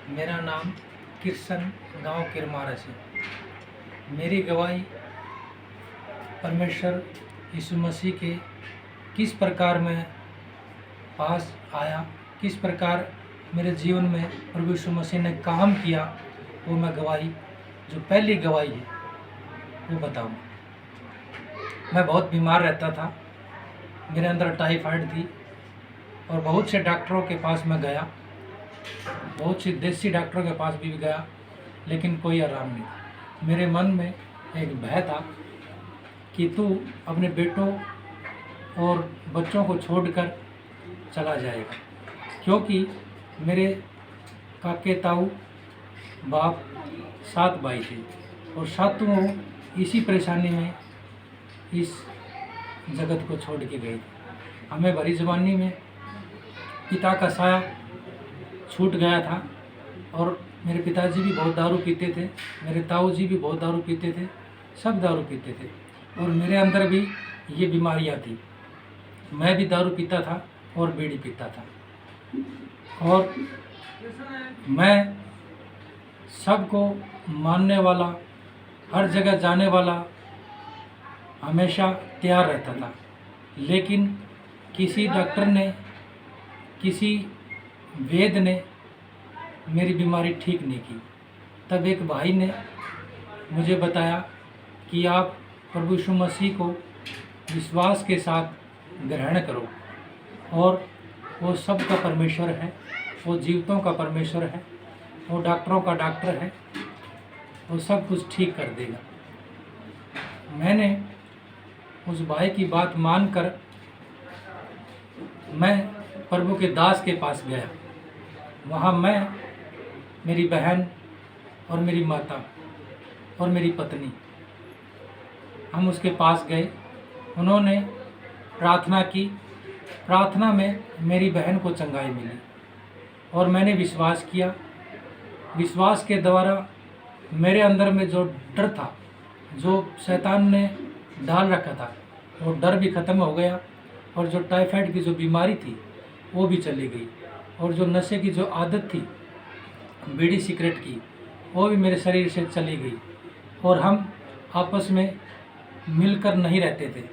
मेरा नाम कृष्ण, गांव किरमारा से। मेरी गवाही परमेश्वर यीशु मसीह के किस प्रकार मैं पास आया, किस प्रकार मेरे जीवन में प्रभु यीशु मसीह ने काम किया, वो मैं गवाही, जो पहली गवाही है वो बताऊँ। मैं बहुत बीमार रहता था, मेरे अंदर टाइफाइड थी और बहुत से डॉक्टरों के पास मैं गया, बहुत से देसी डॉक्टरों के पास भी गया, लेकिन कोई आराम नहीं। मेरे मन में एक भय था कि तू अपने बेटों और बच्चों को छोड़कर चला जाएगा, क्योंकि मेरे काके ताऊ बाप 7 भाई थे और सातों इसी परेशानी में इस जगत को छोड़ के गए थे। हमें भरी जवानी में पिता का साया छूट गया था और मेरे पिताजी भी बहुत दारू पीते थे, मेरे ताऊ जी भी बहुत दारू पीते थे, सब दारू पीते थे और मेरे अंदर भी ये बीमारियां थी। मैं भी दारू पीता था और बीड़ी पीता था और मैं सबको मानने वाला, हर जगह जाने वाला, हमेशा तैयार रहता था। लेकिन किसी डॉक्टर ने, किसी वेद ने मेरी बीमारी ठीक नहीं की। तब एक भाई ने मुझे बताया कि आप प्रभु यीशु मसीह को विश्वास के साथ ग्रहण करो और वो सब का परमेश्वर है, वो जीवितों का परमेश्वर है, वो डॉक्टरों का डॉक्टर है, वो सब कुछ ठीक कर देगा। मैंने उस भाई की बात मानकर मैं प्रभु के दास के पास गया। वहाँ मैं, मेरी बहन और मेरी माता और मेरी पत्नी, हम उसके पास गए। उन्होंने प्रार्थना की। प्रार्थना में मेरी बहन को चंगाई मिली और मैंने विश्वास किया। विश्वास के द्वारा मेरे अंदर में जो डर था, जो शैतान ने डाल रखा था, वो डर भी ख़त्म हो गया और जो टाइफाइड की जो बीमारी थी वो भी चली गई और जो नशे की जो आदत थी, बीड़ी सिगरेट की, वो भी मेरे शरीर से चली गई और हम आपस में मिलकर नहीं रहते थे।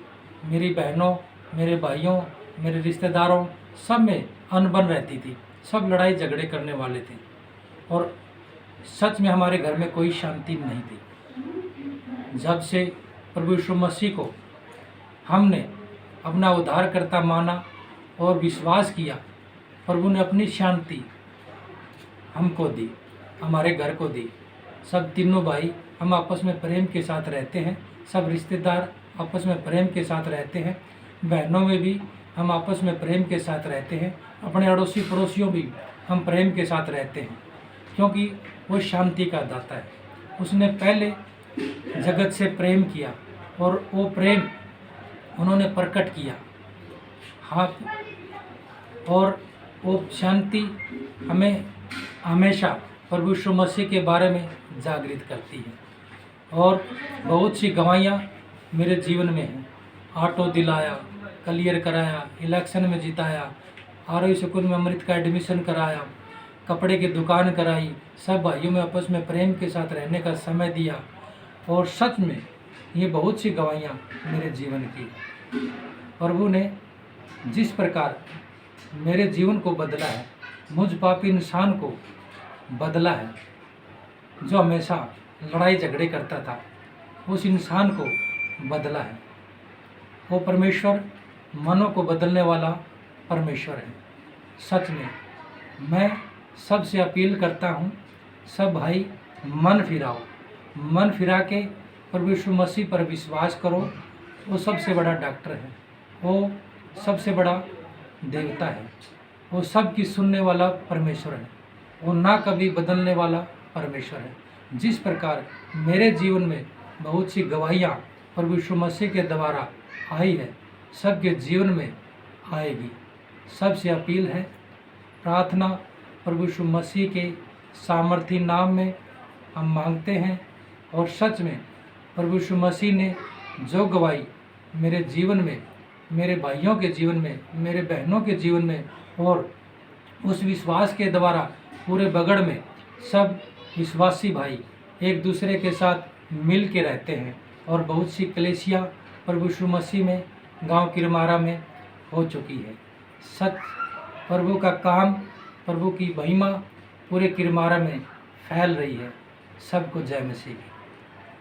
मेरी बहनों, मेरे भाइयों, मेरे रिश्तेदारों, सब में अनबन रहती थी, सब लड़ाई झगड़े करने वाले थे और सच में हमारे घर में कोई शांति नहीं थी। जब से प्रभु यीशु मसीह को हमने अपना उद्धारकर्ता माना और विश्वास किया, प्रभु ने अपनी शांति हमको दी, हमारे घर को दी। सब तीनों भाई हम आपस में प्रेम के साथ रहते हैं, सब रिश्तेदार आपस में प्रेम के साथ रहते हैं, बहनों में भी हम आपस में प्रेम के साथ रहते हैं, अपने अड़ोसी पड़ोसियों भी हम प्रेम के साथ रहते हैं, क्योंकि वो शांति का दाता है। उसने पहले जगत से प्रेम किया और वो प्रेम उन्होंने प्रकट किया। हाँ, और वो शांति हमें हमेशा प्रभु यीशु मसीह के बारे में जागृत करती है। और बहुत सी गवाहियाँ मेरे जीवन में हैं। ऑटो दिलाया, क्लियर कराया, इलेक्शन में जिताया, आरओई स्कूल में अमृत का एडमिशन कराया, कपड़े की दुकान कराई, सब भाइयों में आपस में प्रेम के साथ रहने का समय दिया। और सच में ये बहुत सी गवाहियाँ मेरे जीवन की। प्रभु ने जिस प्रकार मेरे जीवन को बदला है, मुझ पापी इंसान को बदला है, जो हमेशा लड़ाई झगड़े करता था, उस इंसान को बदला है। वो परमेश्वर मनों को बदलने वाला परमेश्वर है। सच में मैं सबसे अपील करता हूँ, सब भाई मन फिराओ, मन फिरा के प्रभु यीशु मसीह पर विश्वास करो। वो सबसे बड़ा डॉक्टर है, वो सबसे बड़ा देवता है, वो सबकी सुनने वाला परमेश्वर है, वो ना कभी बदलने वाला परमेश्वर है। जिस प्रकार मेरे जीवन में बहुत सी गवाहियाँ प्रभु यीशु मसीह के द्वारा आई है, सबके जीवन में आएगी। सबसे अपील है, प्रार्थना प्रभु यीशु मसीह के सामर्थी नाम में हम मांगते हैं। और सच में प्रभु यीशु मसीह ने जो गवाही मेरे जीवन में, मेरे भाइयों के जीवन में, मेरे बहनों के जीवन में और उस विश्वास के द्वारा पूरे बगड़ में सब विश्वासी भाई एक दूसरे के साथ मिल के रहते हैं और बहुत सी कलीसिया प्रभु यीशु मसीह में गांव किरमारा में हो चुकी है। सच प्रभु का काम, प्रभु की महिमा पूरे किरमारा में फैल रही है। सबको जय मसीह की।